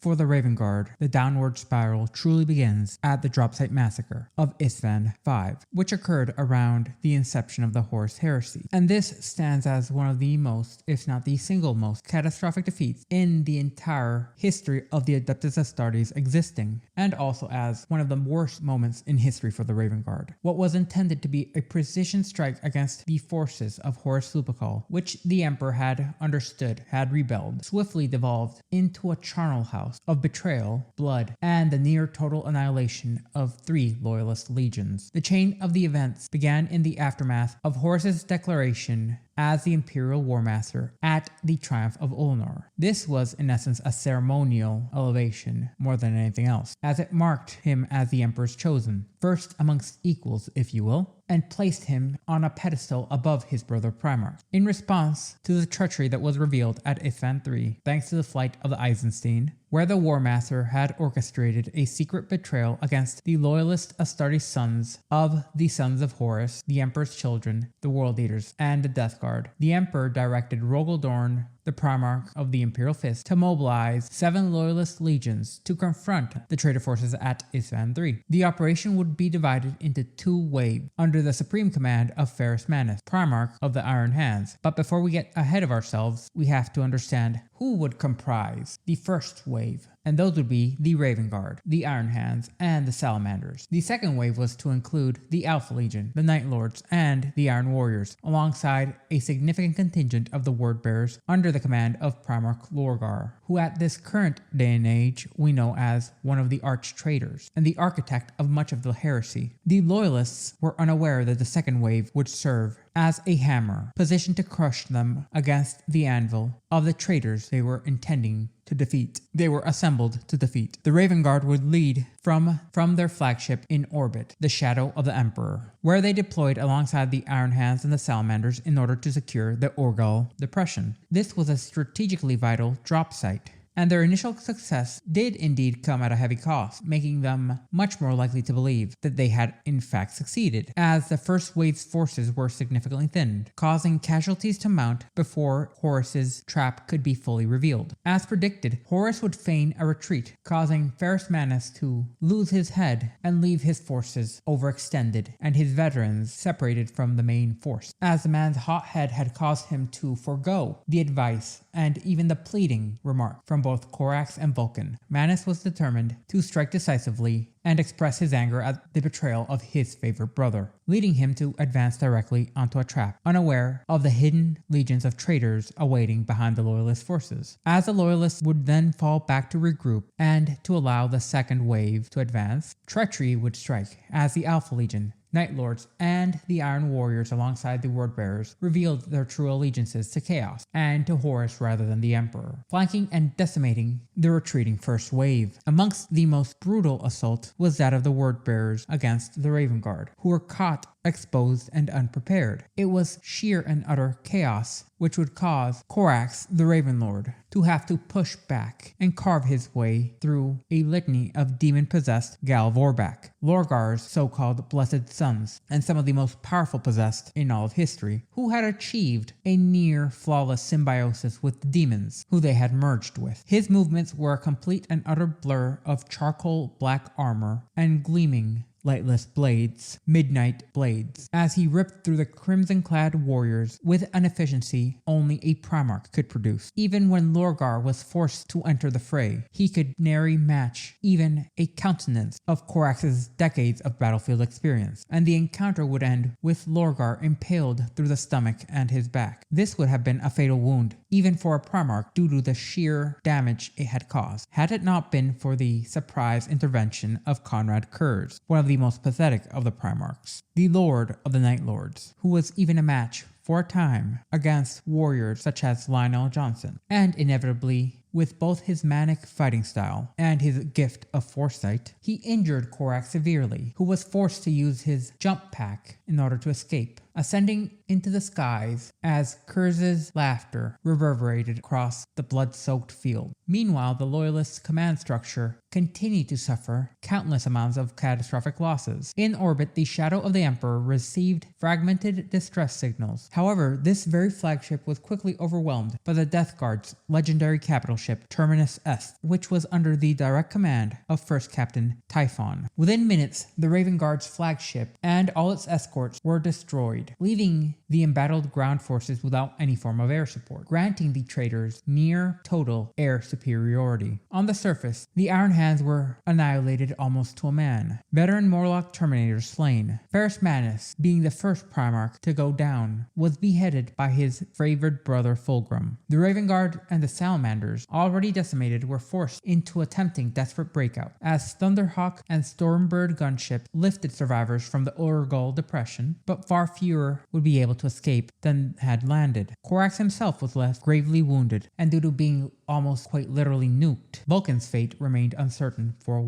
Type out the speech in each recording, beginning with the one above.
For the Raven Guard, the downward spiral truly begins at the Dropsite Massacre of Isstvan V, which occurred around the inception of the Horus Heresy. And this stands as one of the most, if not the single most, catastrophic defeats in the entire history of the Adeptus Astartes existing, and also as one of the worst moments in history for the Raven Guard. What was intended to be a precision strike against the forces of Horus Lupercal, which the Emperor had understood had rebelled, swiftly devolved into a charnel house of betrayal, blood, and the near total annihilation of 3 loyalist legions. The chain of the events began in the aftermath of Horus's declaration as the Imperial War Master at the Triumph of Ulnar. This was in essence a ceremonial elevation more than anything else, as it marked him as the Emperor's chosen, first amongst equals if you will, and placed him on a pedestal above his brother Primarchs. In response to the treachery that was revealed at Isstvan III, thanks to the flight of the Eisenstein, where the War Master had orchestrated a secret betrayal against the loyalist Astartes sons of the Sons of Horus, the Emperor's children, the World Eaters, and the Death Guard, the Emperor directed Rogeldorn, the Primarch of the Imperial Fist, to mobilize 7 loyalist legions to confront the traitor forces at Isstvan III. The operation would be divided into 2 waves under the supreme command of Ferrus Manus, Primarch of the Iron Hands. But before we get ahead of ourselves, we have to understand who would comprise the first wave, and those would be the Raven Guard, the Iron Hands, and the Salamanders. The second wave was to include the Alpha Legion, the Night Lords, and the Iron Warriors, alongside a significant contingent of the Word Bearers under the command of Primarch Lorgar, who at this current day and age we know as one of the arch traitors and the architect of much of the heresy. The Loyalists were unaware that the second wave would serve as a hammer, positioned to crush them against the anvil of the traitors they were intending to defeat. They were assembled to defeat. The Raven Guard would lead from their flagship in orbit, the Shadow of the Emperor, where they deployed alongside the Iron Hands and the Salamanders in order to secure the Orgal Depression. This was a strategically vital drop site, and their initial success did indeed come at a heavy cost, making them much more likely to believe that they had in fact succeeded, as the first wave's forces were significantly thinned, causing casualties to mount before Horus's trap could be fully revealed. As predicted, Horus would feign a retreat, causing Ferrus Manus to lose his head and leave his forces overextended and his veterans separated from the main force, as the man's hot head had caused him to forego the advice and even the pleading remark from both Corax and Vulcan. Manus was determined to strike decisively and express his anger at the betrayal of his favorite brother, leading him to advance directly onto a trap, unaware of the hidden legions of traitors awaiting behind the Loyalist forces. As the Loyalists would then fall back to regroup and to allow the second wave to advance, treachery would strike as the Alpha Legion, Night Lords, and the Iron Warriors alongside the Word Bearers revealed their true allegiances to Chaos and to Horus rather than the Emperor, flanking and decimating the retreating first wave. Amongst the most brutal assault was that of the Word Bearers against the Raven Guard, who were caught exposed and unprepared. It was sheer and utter chaos which would cause Corax, the Raven Lord, to have to push back and carve his way through a litany of demon-possessed Gal Vorbak, Lorgar's so-called Blessed Sons, and some of the most powerful possessed in all of history, who had achieved a near-flawless symbiosis with the demons who they had merged with. His movements were a complete and utter blur of charcoal black armor and gleaming lightless blades, midnight blades, as he ripped through the crimson-clad warriors with an efficiency only a Primarch could produce. Even when Lorgar was forced to enter the fray, he could nary match even a countenance of Corax's decades of battlefield experience, and the encounter would end with Lorgar impaled through the stomach and his back. This would have been a fatal wound, even for a Primarch, due to the sheer damage it had caused, had it not been for the surprise intervention of Conrad Kurz, one of the most pathetic of the Primarchs, the Lord of the Night Lords, who was even a match for a time against warriors such as Lionel Johnson, and inevitably, with both his manic fighting style and his gift of foresight, he injured Korak severely, who was forced to use his jump pack in order to escape, ascending into the skies as Kurz's laughter reverberated across the blood-soaked field. Meanwhile, the Loyalists' command structure continued to suffer countless amounts of catastrophic losses. In orbit, the Shadow of the Emperor received fragmented distress signals. However, this very flagship was quickly overwhelmed by the Death Guard's legendary capital ship Terminus Est, which was under the direct command of First Captain Typhon. Within minutes, the Raven Guard's flagship and all its escorts were destroyed, leaving the embattled ground forces without any form of air support, granting the traitors near total air superiority. On the surface, the Iron Hands were annihilated almost to a man. Veteran Morlock Terminators slain. Ferrus Manus, being the first Primarch to go down, was beheaded by his favored brother Fulgrim. The Raven Guard and the Salamanders, already decimated, were forced into attempting desperate breakout, as Thunderhawk and Stormbird gunships lifted survivors from the Urgal Depression, but far fewer would be able to escape than had landed. Corax himself was left gravely wounded, and due to being almost quite literally nuked, Vulcan's fate remained uncertain for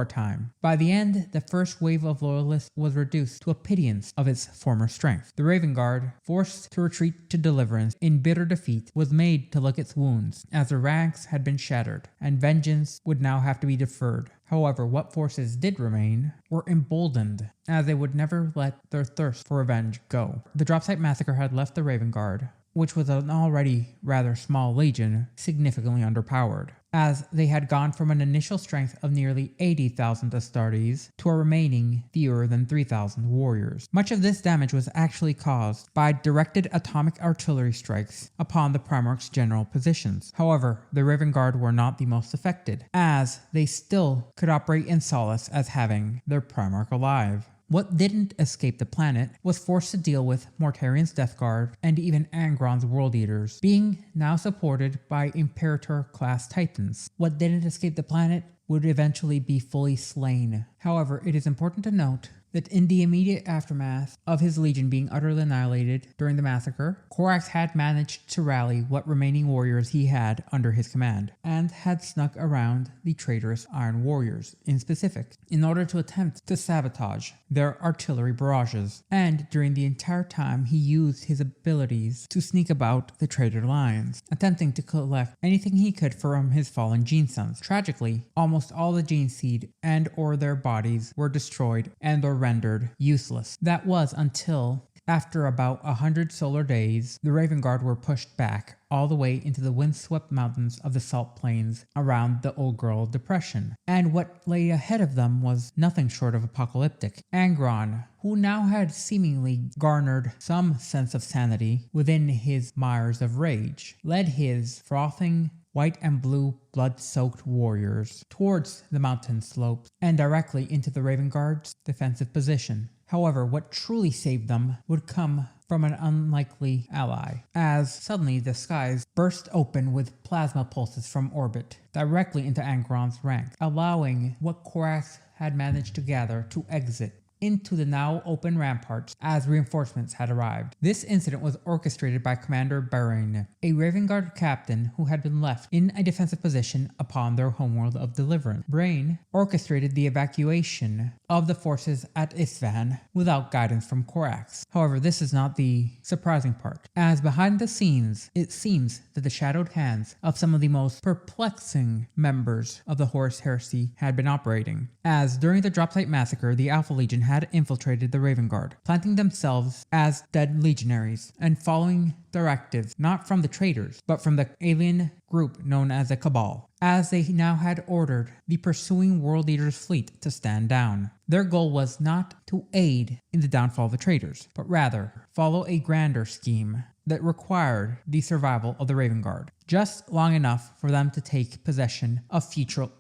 a time. By the end, the first wave of loyalists was reduced to a pittance of its former strength. The Raven Guard, forced to retreat to Deliverance in bitter defeat, was made to lick its wounds, as their ranks had been shattered, and vengeance would now have to be deferred. However, what forces did remain were emboldened, as they would never let their thirst for revenge go. The Dropsite Massacre had left the Raven Guard, which was an already rather small legion, significantly underpowered, as they had gone from an initial strength of nearly 80,000 Astartes to a remaining fewer than 3,000 warriors. Much of this damage was actually caused by directed atomic artillery strikes upon the Primarch's general positions. However, the Raven Guard were not the most affected, as they still could operate in solace as having their Primarch alive. What didn't escape the planet was forced to deal with Mortarian's Death Guard and even Angron's World Eaters, being now supported by Imperator-class Titans. What didn't escape the planet would eventually be fully slain. However, it is important to note that in the immediate aftermath of his legion being utterly annihilated during the massacre, Corax had managed to rally what remaining warriors he had under his command, and had snuck around the traitorous Iron Warriors in specific, in order to attempt to sabotage their artillery barrages, and during the entire time he used his abilities to sneak about the traitor lines, attempting to collect anything he could from his fallen gene sons. Tragically, almost all the gene seed and or their bodies were destroyed and or rendered useless. That was until, after about 100 solar days, the Raven Guard were pushed back all the way into the windswept mountains of the salt plains around the Urgal Depression, and what lay ahead of them was nothing short of apocalyptic. Angron, who now had seemingly garnered some sense of sanity within his mires of rage, led his frothing white and blue blood-soaked warriors towards the mountain slopes and directly into the Raven Guard's defensive position. However, what truly saved them would come from an unlikely ally, as suddenly the skies burst open with plasma pulses from orbit directly into Angron's ranks, allowing what Corax had managed to gather to exit into the now open ramparts as reinforcements had arrived. This incident was orchestrated by Commander Barain, a Raven Guard captain who had been left in a defensive position upon their homeworld of Deliverance. Barain orchestrated the evacuation of the forces at Isfahan without guidance from Corax. However, this is not the surprising part, as behind the scenes, it seems that the shadowed hands of some of the most perplexing members of the Horus Heresy had been operating, as during the Dropsite Massacre, the Alpha Legion had infiltrated the Raven Guard, planting themselves as dead legionaries and following directives not from the traitors, but from the alien group known as the Cabal, as they now had ordered the pursuing World Eater's fleet to stand down. Their goal was not to aid in the downfall of the traitors, but rather follow a grander scheme that required the survival of the Raven Guard, just long enough for them to take possession of future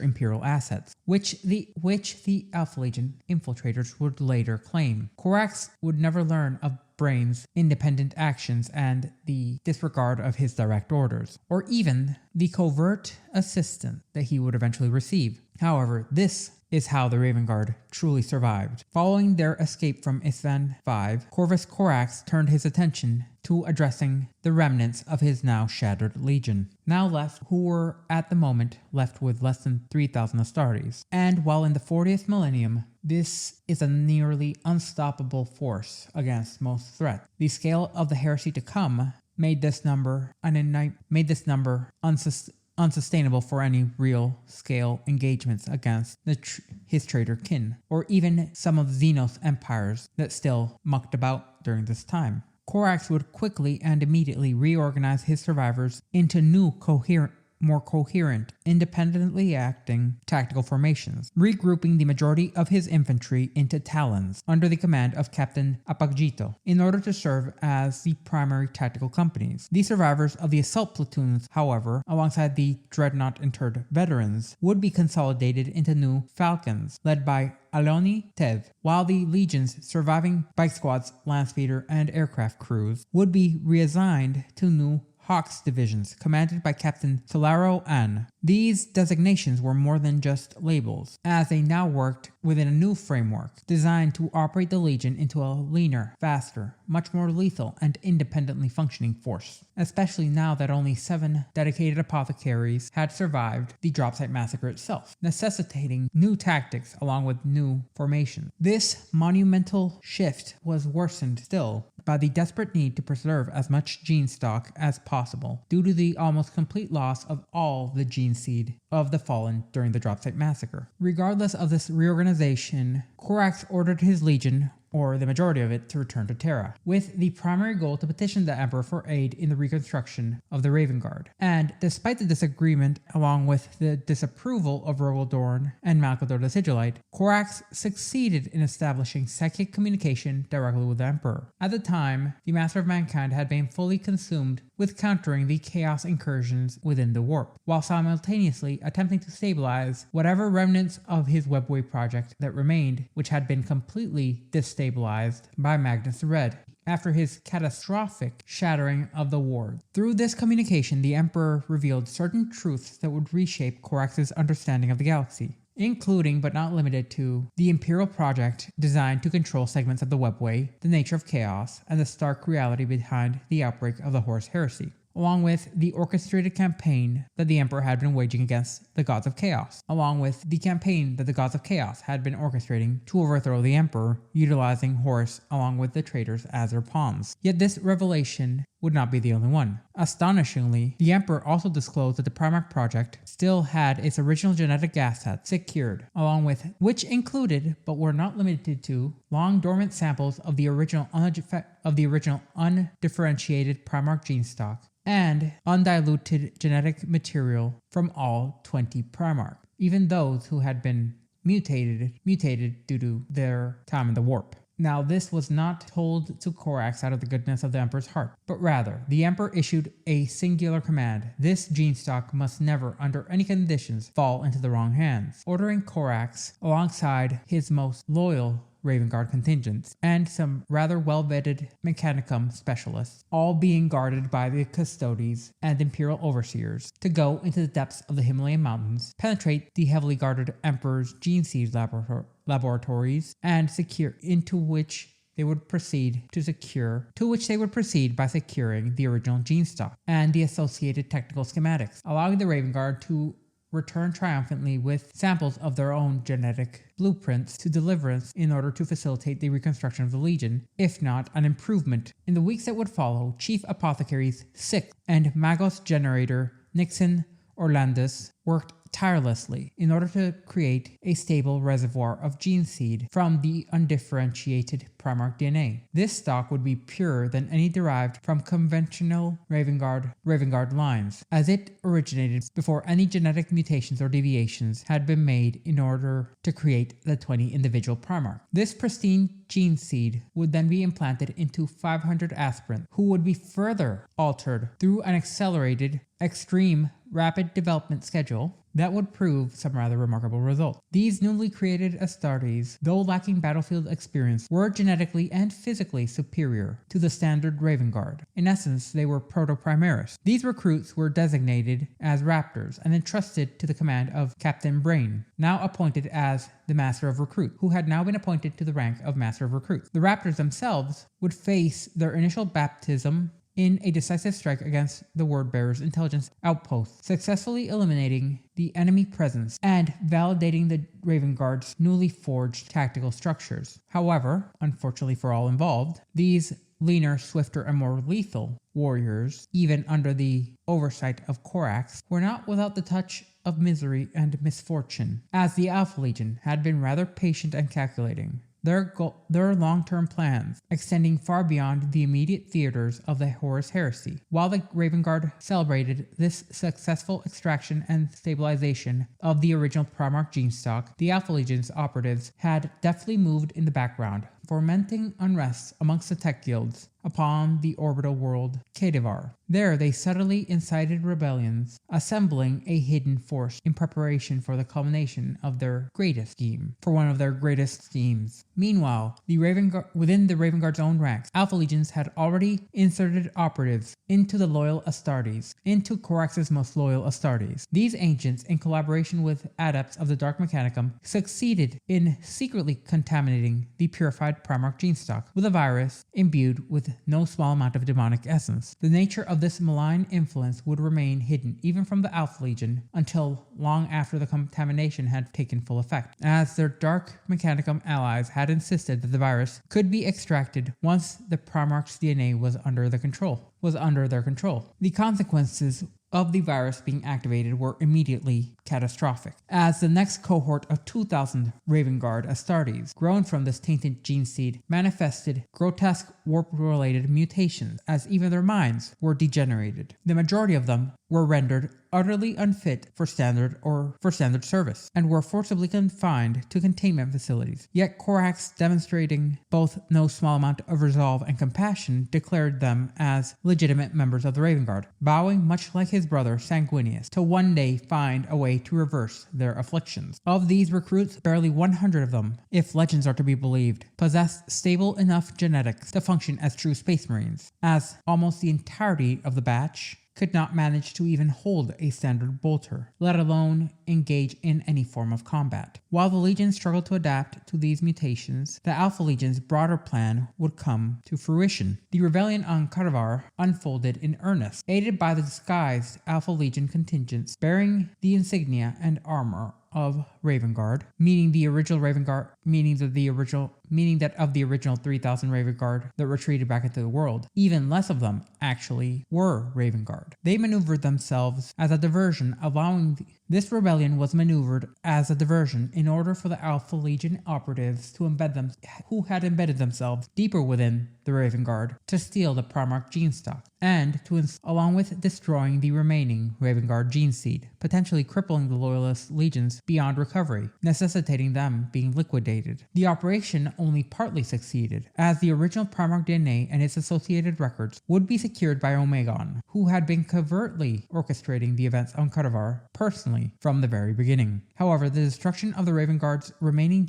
Imperial assets, which the Alpha Legion infiltrators would later claim. Corax would never learn of Brain's independent actions and the disregard of his direct orders, or even the covert assistance that he would eventually receive. However, this is how the Raven Guard truly survived. Following their escape from Isfahan 5, Corvus Corax turned his attention to addressing the remnants of his now shattered legion, now left, who were at the moment left with less than 3,000 Astartes. And while in the 40th millennium, this is a nearly unstoppable force against most threats, the scale of the heresy to come made this number unsustainable for any real scale engagements against his traitor kin, or even some of Xenos empires that still mucked about during this time. Korax would quickly and immediately reorganize his survivors into new more coherent, independently acting tactical formations, regrouping the majority of his infantry into talons under the command of Captain Apagito in order to serve as the primary tactical companies. The survivors of the assault platoons, however, alongside the dreadnought-interred veterans, would be consolidated into new falcons, led by Aloni Tev, while the legion's surviving bike squads, land speeder, and aircraft crews would be reassigned to new Hawks divisions, commanded by Captain Solaro An. These designations were more than just labels, as they now worked within a new framework, designed to operate the Legion into a leaner, faster, much more lethal, and independently functioning force, especially now that only 7 dedicated apothecaries had survived the dropsite massacre itself, necessitating new tactics along with new formations. This monumental shift was worsened still by the desperate need to preserve as much gene stock as possible due to the almost complete loss of all the gene seed of the fallen during the dropsite massacre. Regardless of this reorganization, Korax ordered his legion, or the majority of it, to return to Terra, with the primary goal to petition the Emperor for aid in the reconstruction of the Raven Guard. And despite the disagreement, along with the disapproval of Rogaldorn and Malcador the Sigillite, Korax succeeded in establishing psychic communication directly with the Emperor. At the time, the Master of Mankind had been fully consumed with countering the chaos incursions within the warp, while simultaneously attempting to stabilize whatever remnants of his webway project that remained, which had been completely destabilized by Magnus the Red after his catastrophic shattering of the ward. Through this communication, the Emperor revealed certain truths that would reshape Korax's understanding of the galaxy, including but not limited to the Imperial project designed to control segments of the webway, the nature of chaos, and the stark reality behind the outbreak of the Horus Heresy, along with the orchestrated campaign that the Emperor had been waging against the Gods of Chaos, along with the campaign that the Gods of Chaos had been orchestrating to overthrow the Emperor, utilizing Horus along with the traitors as their pawns. Yet this revelation would not be the only one. Astonishingly, the Emperor also disclosed that the Primarch project still had its original genetic assets secured, along with which included, but were not limited to, long dormant samples of the original undifferentiated Primarch gene stock and undiluted genetic material from all 20 Primarch, even those who had been mutated due to their time in the warp. Now, this was not told to Korax out of the goodness of the Emperor's heart, but rather, the Emperor issued a singular command: this gene stock must never, under any conditions, fall into the wrong hands, ordering Korax, alongside his most loyal Raven Guard contingents, and some rather well-vetted Mechanicum specialists, all being guarded by the Custodes and Imperial Overseers, to go into the depths of the Himalayan mountains, penetrate the heavily guarded Emperor's gene seed laboratories, and to which they would proceed by securing the original gene stock and the associated technical schematics, allowing the Raven Guard to return triumphantly with samples of their own genetic blueprints to Deliverance in order to facilitate the reconstruction of the Legion, if not an improvement. In the weeks that would follow, Chief Apothecaries Sixth and Magos Generator Nixon Orlandus worked tirelessly in order to create a stable reservoir of gene seed from the undifferentiated Primarch DNA. This stock would be purer than any derived from conventional Raven Guard lines, as it originated before any genetic mutations or deviations had been made in order to create the 20 individual Primarch. This pristine gene seed would then be implanted into 500 aspirants, who would be further altered through an accelerated, extreme, rapid development schedule that would prove some rather remarkable results. These newly created Astartes, though lacking battlefield experience, were genetically and physically superior to the standard Raven Guard. In essence, they were proto-Primarchs. These recruits were designated as Raptors and entrusted to the command of Captain Brain, now appointed as the Master of Recruit, who had now been appointed to the rank of Master of Recruit. The Raptors themselves would face their initial baptism in a decisive strike against the Wordbearer's intelligence outpost, successfully eliminating the enemy presence and validating the Raven Guard's newly forged tactical structures. However, unfortunately for all involved, these leaner, swifter, and more lethal warriors, even under the oversight of Korax, were not without the touch of misery and misfortune, as the Alpha Legion had been rather patient and calculating. their long-term plans, extending far beyond the immediate theaters of the Horus Heresy. While the Raven Guard celebrated this successful extraction and stabilization of the original Primarch gene stock, the Alpha Legion's operatives had deftly moved in the background, fomenting unrest amongst the tech guilds upon the orbital world Kadivar. There they subtly incited rebellions, assembling a hidden force in preparation for the culmination of their greatest scheme, for one of their greatest schemes. Meanwhile, within the Raven Guard's own ranks, Alpha Legions had already inserted operatives into the loyal Astartes, into Corax's most loyal Astartes. These ancients, in collaboration with adepts of the Dark Mechanicum, succeeded in secretly contaminating the purified Primarch gene stock with a virus imbued with no small amount of demonic essence. The nature of this malign influence would remain hidden even from the Alpha Legion until long after the contamination had taken full effect, as their Dark Mechanicum allies had insisted that the virus could be extracted once the Primarch's DNA was under their control. The consequences of the virus being activated were immediately catastrophic, as the next cohort of 2,000 Raven Guard Astartes, grown from this tainted gene seed, manifested grotesque warp-related mutations, as even their minds were degenerated. The majority of them were rendered utterly unfit for standard service, and were forcibly confined to containment facilities. Yet Corax, demonstrating both no small amount of resolve and compassion, declared them as legitimate members of the Raven Guard, vowing, much like his brother Sanguinius, to one day find a way to reverse their afflictions. Of these recruits, barely 100 of them, if legends are to be believed, possessed stable enough genetics to function as true Space Marines, as almost the entirety of the batch could not manage to even hold a standard bolter, let alone engage in any form of combat. While the Legion struggled to adapt to these mutations, the Alpha Legion's broader plan would come to fruition. The rebellion on Kadavar unfolded in earnest, aided by the disguised Alpha Legion contingents bearing the insignia and armor of Raven Guard, meaning that of the original 3,000 Raven Guard that retreated back into the world, even less of them actually were Raven Guard. They maneuvered themselves as a diversion, this rebellion was maneuvered as a diversion in order for the Alpha Legion operatives who had embedded themselves deeper within the Raven Guard to steal the Primarch gene stock, and along with destroying the remaining Raven Guard gene seed, potentially crippling the Loyalist legions beyond recovery, necessitating them being liquidated. The operation only partly succeeded, as the original Primarch DNA and its associated records would be secured by Omegon, who had been covertly orchestrating the events on Kadavar personally from the very beginning. However, the destruction of the Raven Guard's remaining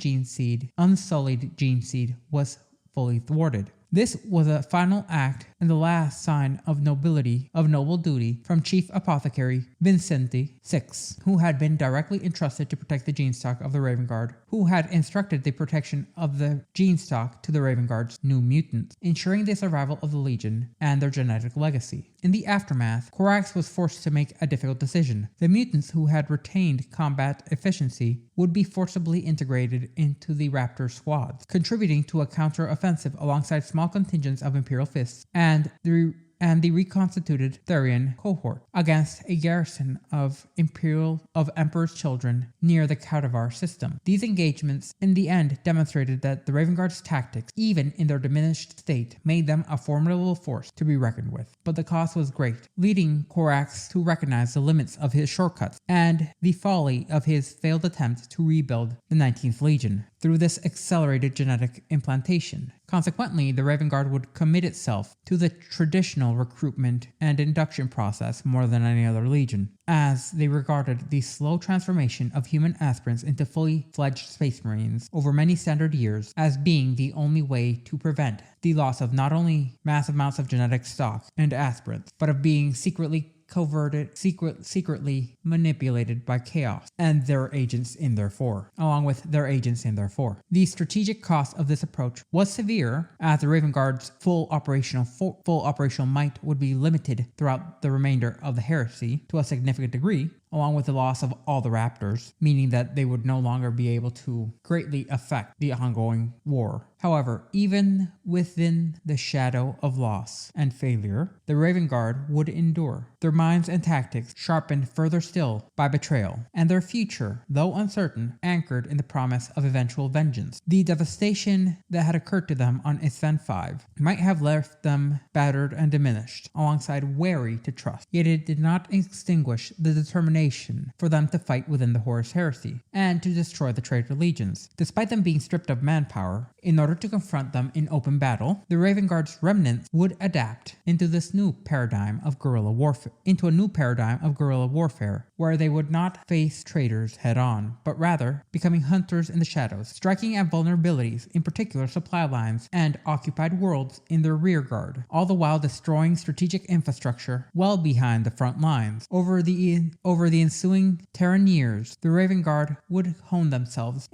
unsullied gene seed, was fully thwarted. This was a final act and the last sign of noble duty from Chief Apothecary Vincenti VI, who had been directly entrusted to protect the gene stock of the Raven Guard, who had instructed the protection of the gene stock to the Raven Guard's new mutants, ensuring the survival of the Legion and their genetic legacy. In the aftermath, Corax was forced to make a difficult decision. The mutants who had retained combat efficiency would be forcibly integrated into the Raptor squads, contributing to a counter-offensive alongside small contingents of Imperial Fists and the reconstituted Therian cohort against a garrison of Emperor's children near the Kadavar system. These engagements in the end demonstrated that the Raven Guard's tactics, even in their diminished state, made them a formidable force to be reckoned with. But the cost was great, leading Corax to recognize the limits of his shortcuts and the folly of his failed attempt to rebuild the 19th Legion through this accelerated genetic implantation. Consequently, the Raven Guard would commit itself to the traditional recruitment and induction process more than any other legion, as they regarded the slow transformation of human aspirants into fully fledged Space Marines over many standard years as being the only way to prevent the loss of not only massive amounts of genetic stock and aspirants, but of being secretly manipulated by Chaos and their agents in their along with their agents in their The strategic cost of this approach was severe, as the Raven Guard's full operational might would be limited throughout the remainder of the heresy to a significant degree, along with the loss of all the Raptors, meaning that they would no longer be able to greatly affect the ongoing war However, even within the shadow of loss and failure, the Raven Guard would endure, their minds and tactics sharpened further still by betrayal, and their future, though uncertain, anchored in the promise of eventual vengeance. The devastation that had occurred to them on Isvan 5 might have left them battered and diminished, alongside wary to trust, yet it did not extinguish the determination for them to fight within the Horus Heresy, and to destroy the traitor legions. Despite them being stripped of manpower, in order to confront them in open battle, the Raven Guard's remnants would adapt into this new paradigm of guerrilla warfare, where they would not face traitors head-on, but rather becoming hunters in the shadows, striking at vulnerabilities, in particular supply lines and occupied worlds in their rear guard, all the while destroying strategic infrastructure well behind the front lines. Over the ensuing Terran years, the Raven Guard would hone themselves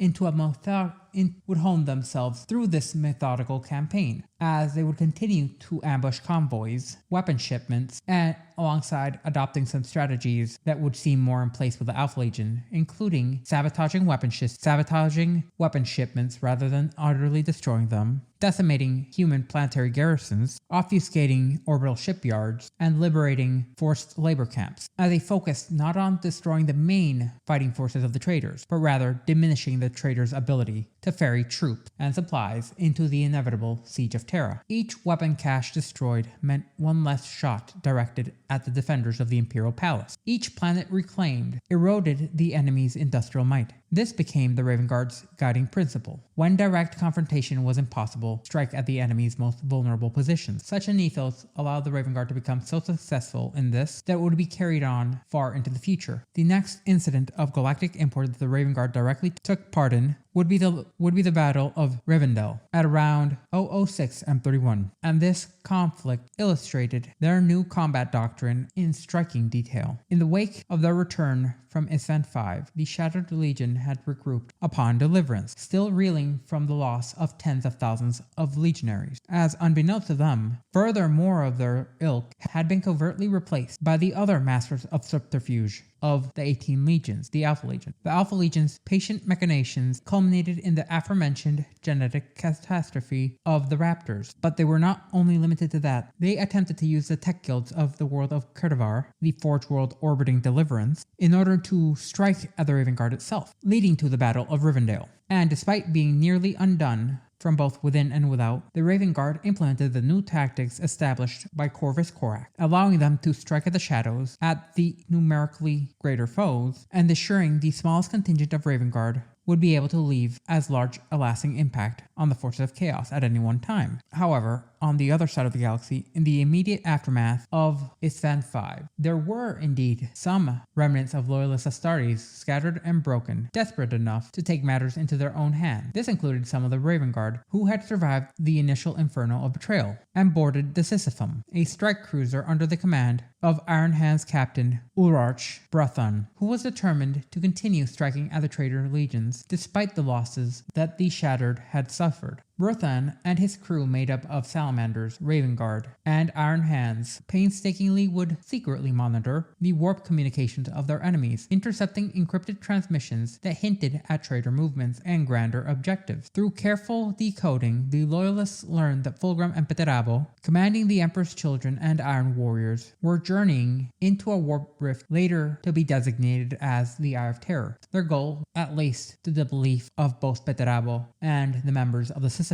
through this methodical campaign, as they would continue to ambush convoys, weapon shipments, and alongside adopting some strategies that would seem more in place with the Alpha Legion, including sabotaging weapon shipments rather than utterly destroying them, decimating human planetary garrisons, obfuscating orbital shipyards, and liberating forced labor camps, as they focused not on destroying the main fighting forces of the traitors, but rather diminishing the traitors' ability to ferry troops and supplies into the inevitable Siege of Terra. Each weapon cache destroyed meant one less shot directed at the defenders of the Imperial Palace. Each planet reclaimed eroded the enemy's industrial might. This became the Raven Guard's guiding principle. When direct confrontation was impossible, strike at the enemy's most vulnerable positions. Such an ethos allowed the Raven Guard to become so successful in this that it would be carried on far into the future. The next incident of galactic import that the Raven Guard directly took part in would be the Battle of Rivendell at around 006 M31, and this conflict illustrated their new combat doctrine in striking detail. In the wake of their return from Isvan 5, the Shattered Legion had regrouped upon deliverance, still reeling from the loss of tens of thousands of legionaries, as unbeknownst to them, furthermore of their ilk had been covertly replaced by the other masters of subterfuge of the 18 legions, the Alpha Legion. The Alpha Legion's patient machinations culminated in the aforementioned genetic catastrophe of the Raptors, but they were not only limited to that. They attempted to use the tech guilds of the world of Kurdavar, the Forge World orbiting Deliverance, in order to strike at the Raven Guard itself, leading to the Battle of Rivendell. And despite being nearly undone from both within and without, the Raven Guard implemented the new tactics established by Corvus Corax, allowing them to strike at the shadows at the numerically greater foes, and assuring the smallest contingent of Raven Guard would be able to leave as large a lasting impact on the forces of chaos at any one time. However, on the other side of the galaxy, in the immediate aftermath of Isvan 5, there were indeed some remnants of loyalist Astartes scattered and broken, desperate enough to take matters into their own hands. This included some of the Raven Guard who had survived the initial inferno of betrayal and boarded the Sisyphum, a strike cruiser under the command of Iron Hand's captain Ulrich Brothan, who was determined to continue striking at the traitor legions despite the losses that the Shattered had suffered. Brothan and his crew, made up of Salamanders, Raven Guard, and Iron Hands, painstakingly would secretly monitor the warp communications of their enemies, intercepting encrypted transmissions that hinted at traitor movements and grander objectives. Through careful decoding, the Loyalists learned that Fulgrim and Peterabo, commanding the Emperor's Children and Iron Warriors, were journeying into a warp rift later to be designated as the Eye of Terror. Their goal, at least to the belief of both Peterabo and the members of the Sisyphum,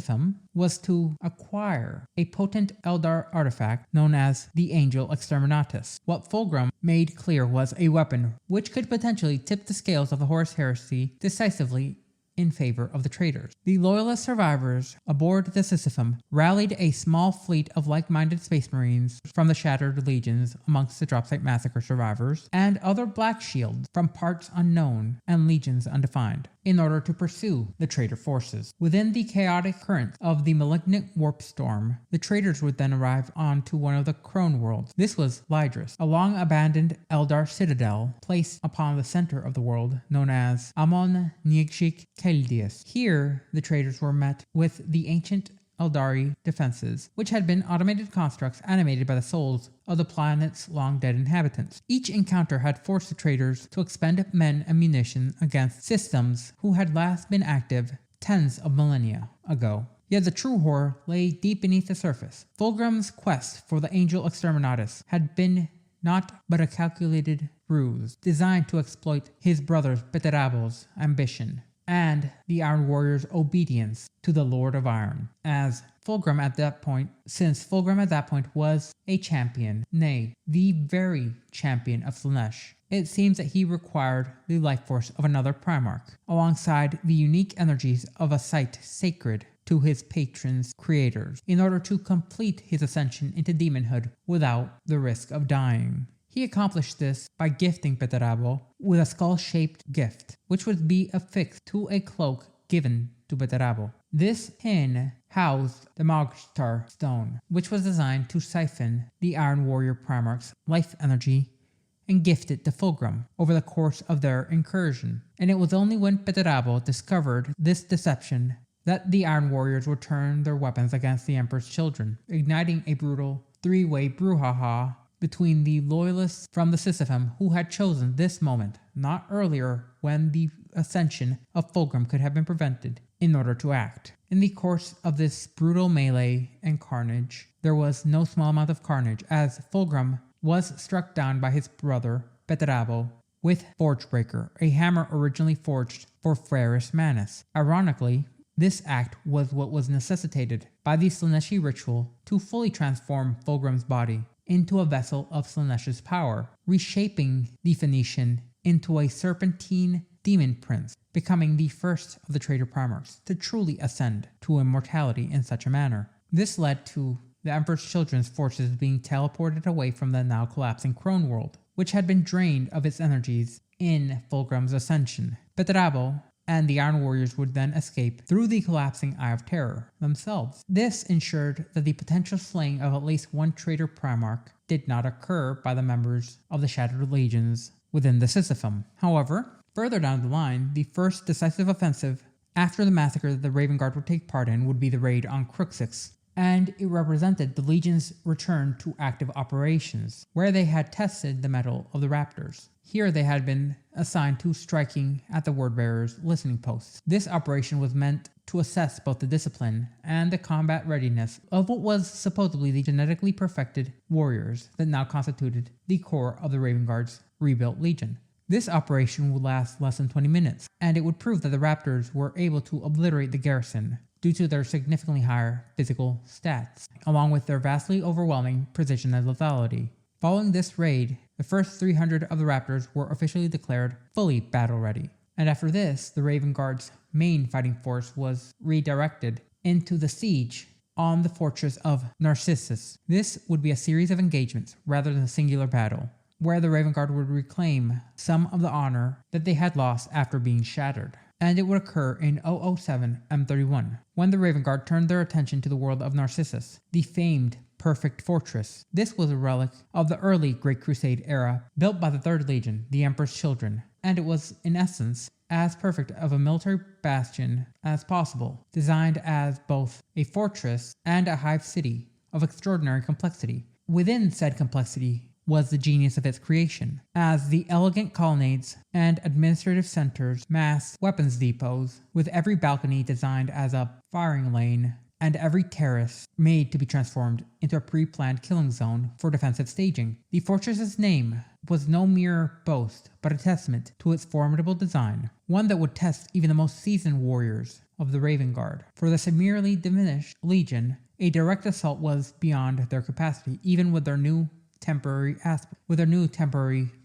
was to acquire a potent Eldar artifact known as the Angel Exterminatus. What Fulgrim made clear was a weapon which could potentially tip the scales of the Horus Heresy decisively in favor of the traitors. The loyalist survivors aboard the Sisyphum rallied a small fleet of like-minded space marines from the Shattered Legions amongst the Dropsite Massacre survivors and other Black Shields from parts unknown and legions undefined in order to pursue the traitor forces. Within the chaotic current of the malignant warp storm, the traitors would then arrive onto one of the Crone worlds. This was Lydris, a long-abandoned Eldar citadel placed upon the center of the world known as Amon Niegshik Keldius. Here, the traitors were met with the ancient Eldari defenses, which had been automated constructs animated by the souls of the planet's long-dead inhabitants. Each encounter had forced the traitors to expend men and munition against systems who had last been active tens of millennia ago. Yet the true horror lay deep beneath the surface. Fulgrim's quest for the Angel Exterminatus had been not but a calculated ruse, designed to exploit his brother Beterabel's ambition and the Iron Warrior's obedience to the Lord of Iron. Since Fulgrim at that point was a champion, nay, the very champion of Slaanesh, it seems that he required the life force of another Primarch, alongside the unique energies of a site sacred to his patron's creators, in order to complete his ascension into demonhood without the risk of dying. He accomplished this by gifting Beterabel with a skull-shaped gift, which would be affixed to a cloak given to Beterabel. This pin housed the Magstar stone, which was designed to siphon the Iron Warrior Primarch's life energy and gift it to Fulgrim over the course of their incursion. And it was only when Beterabel discovered this deception that the Iron Warriors would turn their weapons against the Emperor's children, igniting a brutal three-way brouhaha between the loyalists from the Sisyphum who had chosen this moment, not earlier when the ascension of Fulgrim could have been prevented, in order to act. In the course of this brutal melee and carnage, there was no small amount of carnage, as Fulgrim was struck down by his brother Beterabel with Forgebreaker, a hammer originally forged for Ferrus Manus. Ironically, this act was what was necessitated by the Slaaneshi ritual to fully transform Fulgrim's body into a vessel of Slaanesh's power, reshaping the Phoenician into a serpentine demon prince, becoming the first of the traitor Primarchs to truly ascend to immortality in such a manner. This led to the Emperor's children's forces being teleported away from the now collapsing Crone world, which had been drained of its energies in Fulgrim's ascension. Beterabel and the Iron Warriors would then escape through the collapsing Eye of Terror themselves. This ensured that the potential slaying of at least one traitor Primarch did not occur by the members of the Shattered Legions within the Sisyphum. However, further down the line, the first decisive offensive after the massacre that the Raven Guard would take part in would be the raid on Cruxix, and it represented the Legion's return to active operations, where they had tested the mettle of the Raptors. Here they had been assigned to striking at the Wordbearer's listening posts. This operation was meant to assess both the discipline and the combat readiness of what was supposedly the genetically perfected warriors that now constituted the core of the Raven Guard's rebuilt Legion. This operation would last less than 20 minutes, and it would prove that the Raptors were able to obliterate the garrison due to their significantly higher physical stats, along with their vastly overwhelming precision and lethality. Following this raid, the first 300 of the Raptors were officially declared fully battle-ready, and after this, the Raven Guard's main fighting force was redirected into the siege on the fortress of Narcissus. This would be a series of engagements rather than a singular battle, where the Raven Guard would reclaim some of the honor that they had lost after being shattered. And it would occur in 007 M31, when the Raven Guard turned their attention to the world of Narcissus, the famed Perfect Fortress. This was a relic of the early Great Crusade era, built by the 3rd Legion, the Emperor's Children, and it was, in essence, as perfect of a military bastion as possible, designed as both a fortress and a hive city of extraordinary complexity. Within said complexity was the genius of its creation, as the elegant colonnades and administrative centers massed weapons depots, with every balcony designed as a firing lane and every terrace made to be transformed into a pre-planned killing zone for defensive staging. The fortress's name was no mere boast, but a testament to its formidable design, one that would test even the most seasoned warriors of the Raven Guard. For the severely diminished Legion, a direct assault was beyond their capacity, even with their new temporary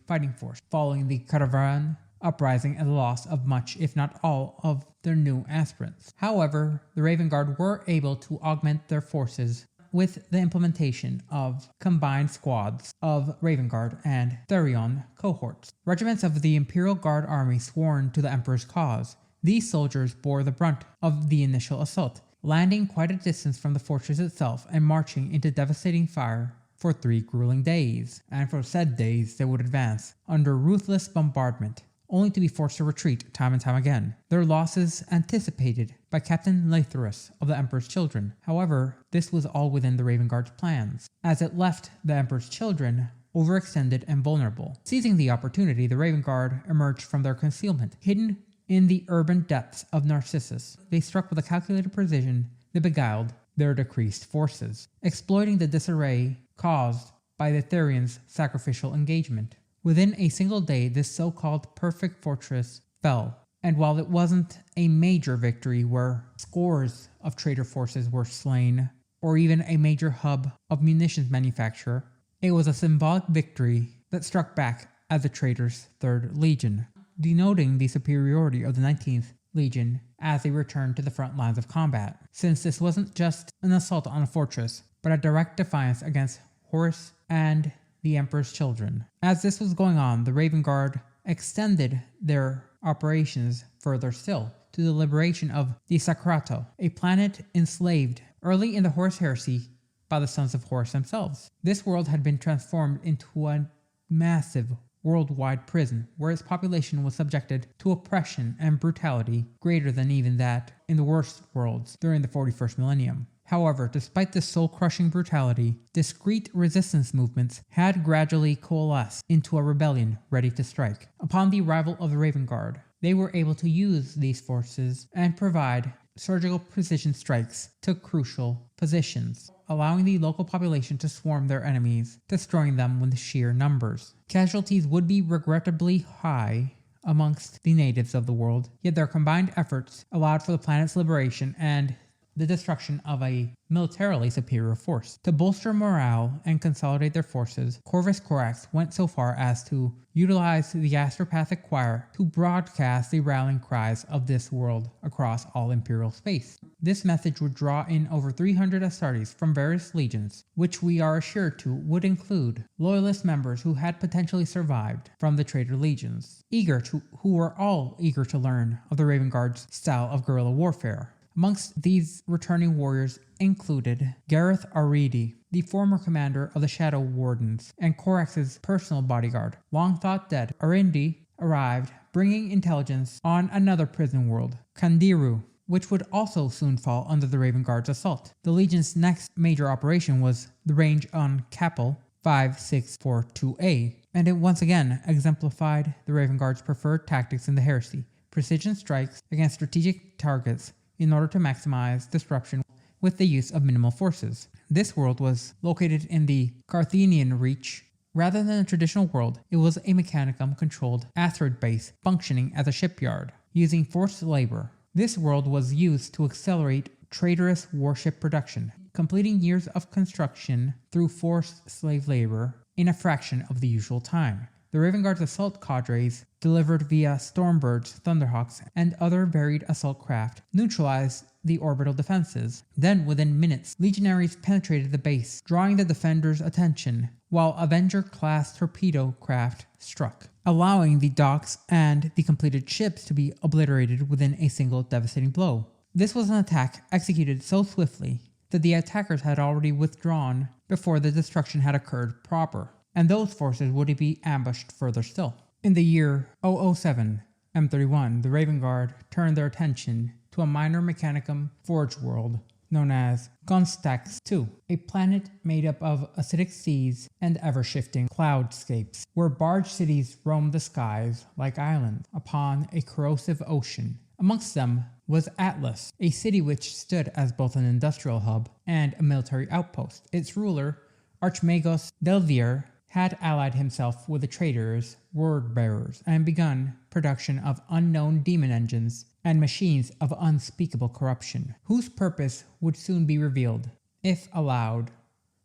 fighting force, following the Caravan uprising and the loss of much, if not all, of their new aspirants. However, the Raven Guard were able to augment their forces with the implementation of combined squads of Raven Guard and Therion cohorts, regiments of the Imperial Guard army sworn to the Emperor's cause. These soldiers bore the brunt of the initial assault, landing quite a distance from the fortress itself and marching into devastating fire for 3 grueling days, and for said days they would advance under ruthless bombardment, only to be forced to retreat time and time again. Their losses anticipated by Captain Lathyrus of the Emperor's Children. However, this was all within the Raven Guard's plans, as it left the Emperor's Children overextended and vulnerable. Seizing the opportunity, the Raven Guard emerged from their concealment, hidden in the urban depths of Narcissus. They struck with a calculated precision they beguiled their decreased forces, exploiting the disarray caused by the Therians' sacrificial engagement. Within a single day, this so-called perfect fortress fell, and while it wasn't a major victory where scores of traitor forces were slain, or even a major hub of munitions manufacture, it was a symbolic victory that struck back at the traitors' 3rd Legion, denoting the superiority of the 19th Legion as they returned to the front lines of combat, since this wasn't just an assault on a fortress, but a direct defiance against Horus and the Emperor's children. As this was going on, the Raven Guard extended their operations further still to the liberation of the Sacrato, a planet enslaved early in the Horus Heresy by the Sons of Horus themselves. This world had been transformed into a massive worldwide prison where its population was subjected to oppression and brutality greater than even that in the worst worlds during the 41st millennium. However, despite this soul-crushing brutality, discrete resistance movements had gradually coalesced into a rebellion ready to strike. Upon the arrival of the Raven Guard, they were able to use these forces and provide surgical precision strikes to crucial positions, allowing the local population to swarm their enemies, destroying them with sheer numbers. Casualties would be regrettably high amongst the natives of the world, yet their combined efforts allowed for the planet's liberation and the destruction of a militarily superior force. To bolster morale and consolidate their forces, Corvus Corax went so far as to utilize the astropathic choir to broadcast the rallying cries of this world across all Imperial space. This message would draw in over 300 Astartes from various legions, which we are assured to would include loyalist members who had potentially survived from the traitor legions, who were all eager to learn of the Raven Guard's style of guerrilla warfare. Amongst these returning warriors included Gareth Aridi, the former commander of the Shadow Wardens and Corax's personal bodyguard. Long thought dead, Arindi arrived bringing intelligence on another prison world, Kandiru, which would also soon fall under the Raven Guard's assault. The Legion's next major operation was the range on Capel 5642A, and it once again exemplified the Raven Guard's preferred tactics in the Heresy: precision strikes against strategic targets in order to maximize disruption with the use of minimal forces. This world was located in the Carthenian Reach. Rather than a traditional world, it was a Mechanicum-controlled asteroid base functioning as a shipyard, using forced labor. This world was used to accelerate traitorous warship production, completing years of construction through forced slave labor in a fraction of the usual time. The Raven Guard's assault cadres, delivered via Stormbirds, Thunderhawks, and other varied assault craft, neutralized the orbital defenses. Then, within minutes, legionaries penetrated the base, drawing the defenders' attention, while Avenger-class torpedo craft struck, allowing the docks and the completed ships to be obliterated within a single devastating blow. This was an attack executed so swiftly that the attackers had already withdrawn before the destruction had occurred proper, and those forces would be ambushed further still. In the year 007 M31, the Raven Guard turned their attention to a minor Mechanicum forge world known as Gonstax II, a planet made up of acidic seas and ever-shifting cloudscapes, where barge cities roamed the skies like islands upon a corrosive ocean. Amongst them was Atlas, a city which stood as both an industrial hub and a military outpost. Its ruler, Archmagos Delvier, had allied himself with the traitors, word-bearers, and begun production of unknown demon engines and machines of unspeakable corruption, whose purpose would soon be revealed, if allowed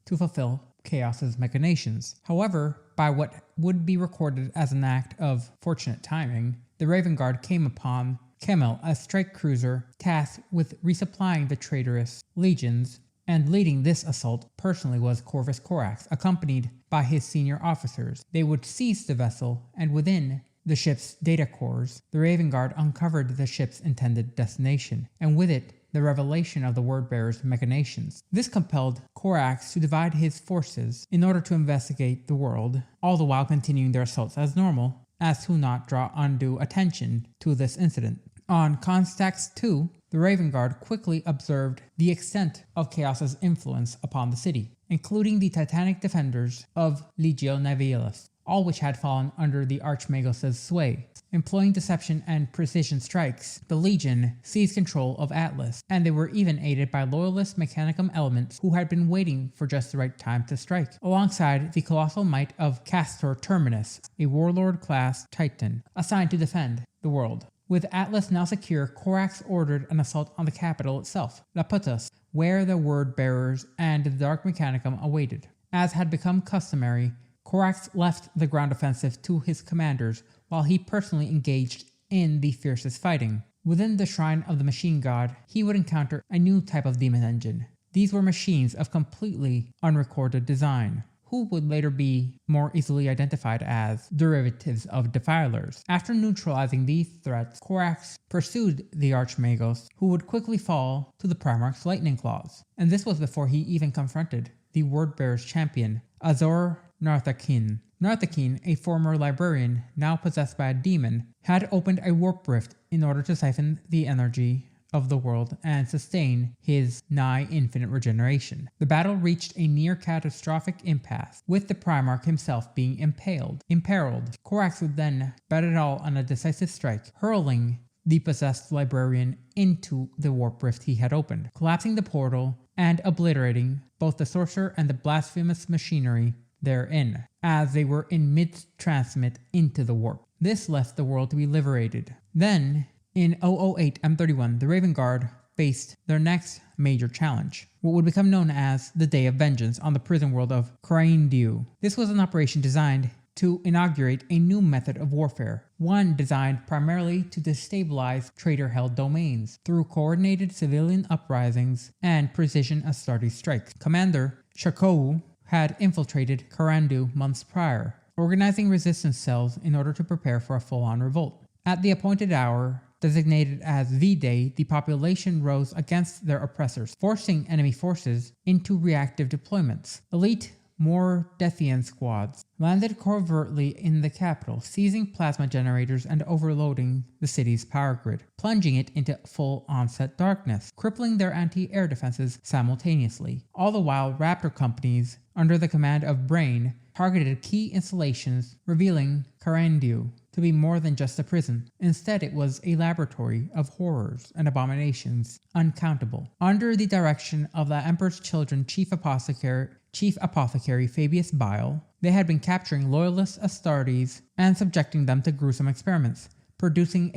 to fulfill Chaos's machinations. However, by what would be recorded as an act of fortunate timing, the Raven Guard came upon Kemel, a strike cruiser tasked with resupplying the traitorous legions, and leading this assault personally was Corvus Corax, accompanied by his senior officers. They would seize the vessel, and within the ship's data cores, the Raven Guard uncovered the ship's intended destination, and with it, the revelation of the word-bearer's machinations. This compelled Corax to divide his forces in order to investigate the world, all the while continuing their assaults as normal, as to not draw undue attention to this incident. On Constax II, the Raven Guard quickly observed the extent of Chaos's influence upon the city, including the titanic defenders of Legio Navialis, all which had fallen under the Archmagos' sway. Employing deception and precision strikes, the Legion seized control of Atlas, and they were even aided by loyalist Mechanicum elements who had been waiting for just the right time to strike, alongside the colossal might of Castor Terminus, a warlord-class titan, assigned to defend the world. With Atlas now secure, Corax ordered an assault on the capital itself, Laputus, where the word-bearers and the Dark Mechanicum awaited. As had become customary, Corax left the ground offensive to his commanders while he personally engaged in the fiercest fighting. Within the shrine of the machine god, he would encounter a new type of demon engine. These were machines of completely unrecorded design, who would later be more easily identified as derivatives of defilers. After neutralizing these threats, Corax pursued the Archmagos, who would quickly fall to the Primarch's lightning claws. And this was before he even confronted the Wordbearer's champion, Azor Narthakin. Narthakin, a former librarian now possessed by a demon, had opened a warp rift in order to siphon the energy of the world and sustain his nigh infinite regeneration. The battle reached a near catastrophic impasse, with the Primarch himself being imperiled. Corax would then bet it all on a decisive strike, hurling the possessed librarian into the warp rift he had opened, collapsing the portal and obliterating both the sorcerer and the blasphemous machinery therein, as they were in mid-transmit into the warp. This left the world to be liberated. Then, in 008 M31, the Raven Guard faced their next major challenge, what would become known as the Day of Vengeance on the prison world of Craindiu. This was an operation designed to inaugurate a new method of warfare, one designed primarily to destabilize traitor-held domains through coordinated civilian uprisings and precision Astartes strikes. Commander Shakou had infiltrated Karandu months prior, organizing resistance cells in order to prepare for a full-on revolt. At the appointed hour, designated as V-Day, the population rose against their oppressors, forcing enemy forces into reactive deployments. Elite Mordethian squads landed covertly in the capital, seizing plasma generators and overloading the city's power grid, plunging it into full onset darkness, crippling their anti-air defenses simultaneously. All the while, Raptor companies, under the command of Brain, targeted key installations, revealing Karandiu to be more than just a prison. Instead, it was a laboratory of horrors and abominations uncountable. Under the direction of the Emperor's Children Chief Apothecary Fabius Bile, they had been capturing loyalist Astartes and subjecting them to gruesome experiments, producing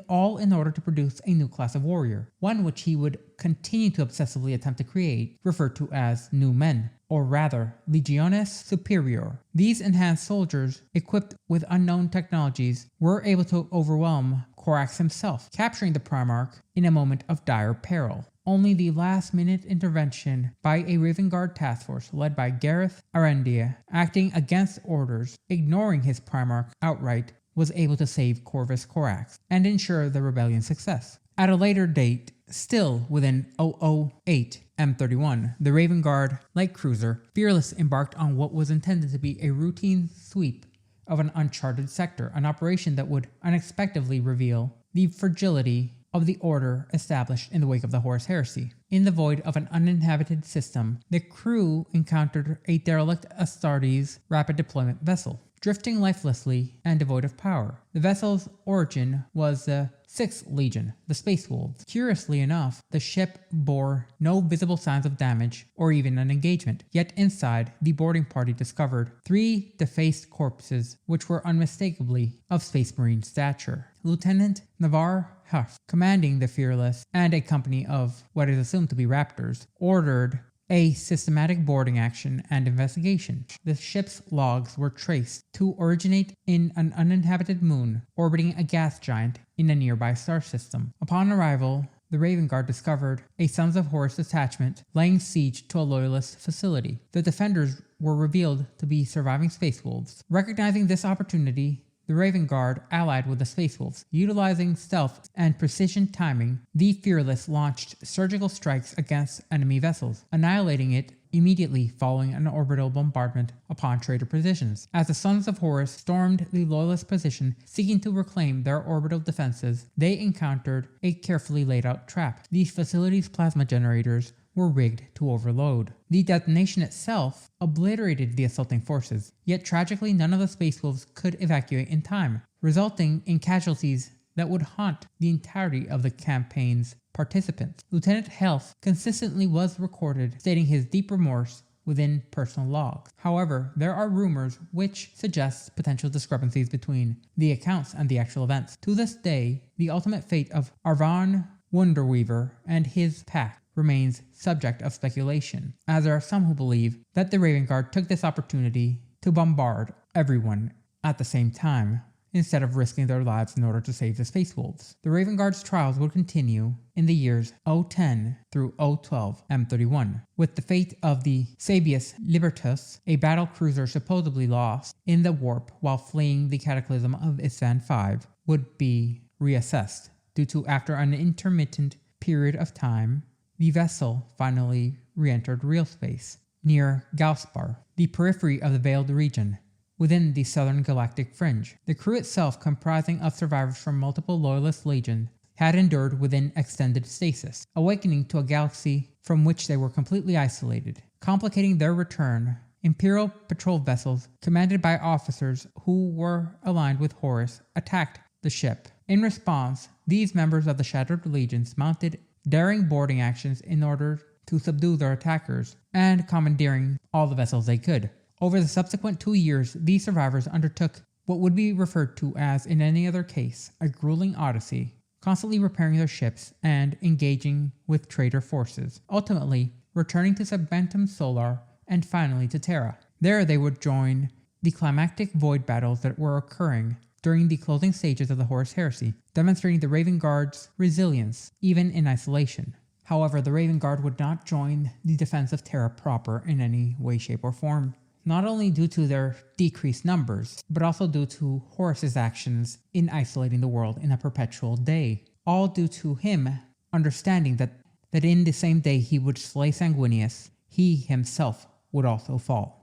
all in order to produce a new class of warrior, one which he would continue to obsessively attempt to create, referred to as New Men, or rather, Legiones Superior. These enhanced soldiers, equipped with unknown technologies, were able to overwhelm Corax himself, capturing the Primarch in a moment of dire peril. Only the last-minute intervention by a Raven Guard task force led by Gareth Arendia, acting against orders, ignoring his Primarch outright, was able to save Corvus Corax and ensure the rebellion's success. At a later date, still within 008 M31, the Raven Guard light cruiser Fearless embarked on what was intended to be a routine sweep of an uncharted sector, an operation that would unexpectedly reveal the fragility of the order established in the wake of the Horus Heresy. In the void of an uninhabited system, the crew encountered a derelict Astartes rapid deployment vessel, drifting lifelessly and devoid of power. The vessel's origin was the 6th Legion, the Space Wolves. Curiously enough, the ship bore no visible signs of damage or even an engagement, yet inside, the boarding party discovered 3 defaced corpses which were unmistakably of Space Marine stature. Lieutenant Navarre Huff, commanding the Fearless and a company of what is assumed to be Raptors, ordered a systematic boarding action and investigation. The ship's logs were traced to originate in an uninhabited moon orbiting a gas giant in a nearby star system. Upon arrival, the Raven Guard discovered a Sons of Horus detachment laying siege to a loyalist facility. The defenders were revealed to be surviving Space Wolves. Recognizing this opportunity, the Raven Guard allied with the Space Wolves. Utilizing stealth and precision timing, the Fearless launched surgical strikes against enemy vessels, annihilating it immediately following an orbital bombardment upon traitor positions. As the Sons of Horus stormed the Loyalist position, seeking to reclaim their orbital defenses, they encountered a carefully laid out trap. These facilities' plasma generators were rigged to overload. The detonation itself obliterated the assaulting forces, yet tragically none of the Space Wolves could evacuate in time, resulting in casualties that would haunt the entirety of the campaign's participants. Lieutenant Health consistently was recorded stating his deep remorse within personal logs. However, there are rumors which suggest potential discrepancies between the accounts and the actual events. To this day, the ultimate fate of Arvan Wonderweaver and his pack remains subject of speculation, as there are some who believe that the Raven Guard took this opportunity to bombard everyone at the same time, instead of risking their lives in order to save the Space Wolves. The Raven Guard's trials would continue in the years 010 through 012 M31, with the fate of the Sabius Libertus, a battle cruiser supposedly lost in the warp while fleeing the cataclysm of Isvan 5, would be reassessed, due to after an intermittent period of time, the vessel finally re-entered real space, near Gauspar, the periphery of the Veiled region, within the southern galactic fringe. The crew itself, comprising of survivors from multiple loyalist legions, had endured within extended stasis, awakening to a galaxy from which they were completely isolated. Complicating their return, Imperial patrol vessels, commanded by officers who were aligned with Horus, attacked the ship. In response, these members of the Shattered Legions mounted daring boarding actions in order to subdue their attackers, and commandeering all the vessels they could. Over the subsequent 2 years, these survivors undertook what would be referred to as, in any other case, a grueling odyssey, constantly repairing their ships and engaging with traitor forces, ultimately returning to Subventum Solar and finally to Terra. There they would join the climactic void battles that were occurring during the closing stages of the Horus Heresy, demonstrating the Raven Guard's resilience even in isolation. However, the Raven Guard would not join the defense of Terra proper in any way, shape, or form, not only due to their decreased numbers, but also due to Horus's actions in isolating the world in a perpetual day, all due to him understanding that in the same day he would slay Sanguinius, he himself would also fall.